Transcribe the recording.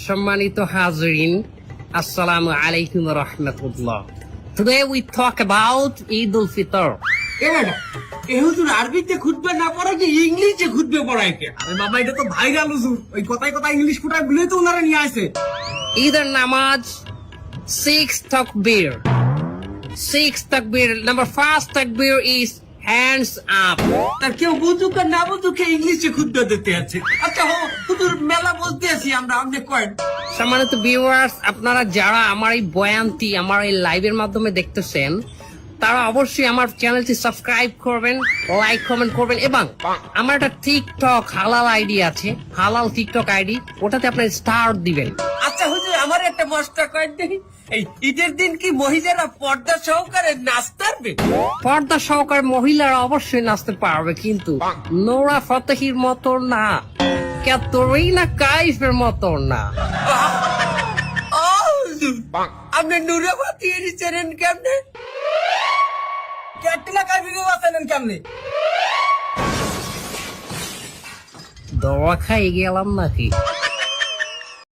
সম্মানিত হাজরিন, আসসালামু আলাইকুম রহমতুল্লাহ। Today we talk about Eid al-Fitr. হুজুর আরবিতে খুতবা না পড়া কি ইংলিশে খুতবে পড়ায় কে? আরে বাবা এটা তো ভাইরাল হুজুর, ওই কথায় কথায় ইংলিশ ফুটায় বলে তো ওনারা নিয়ে আসে। Either নামাজ 6 takbir. 6 takbir. Number first takbir is hands up. আর কেউ বুঝুক আর না বুঝুক ইংলিশে খুতবা দিতে আছে। আচ্ছা হুজুর মেলা বলতে আছি আমরা আপনি কয়েন। সম্মানিত ভিউয়ার্স, আপনারা যারা আমার এই বয়ানটি আমার এই লাইভের মাধ্যমে দেখতেছেন, তারা অবশ্যই আমার চ্যানেলটি সাবস্ক্রাইব করবেন, লাইক কমেন্ট করবেন এবং আমার একটা টিকটক হালাল আইডি আছে, হালাল টিকটক আইডি, ওটাতে আপনার স্টার দিবেন। আচ্ছা হুজুর আমার একটা মশটা কয়েন দেখি, এই ঈদের দিন কি মহিলারা পর্দা সহকারে নাচতে পারবে? পর্দা সহকারে মহিলারা অবশ্যই নাচতে পারবে, কিন্তু নোরা ফতেহির মতো না, ক্যাথরিনা কাইফের মতো না। আপনি নুরাবাতি এনেছেন কেমনে? ক্যাটরিনা কাইফকে বাঁচালেন কেমনে? দোয়া খাই গেলাম নাকি?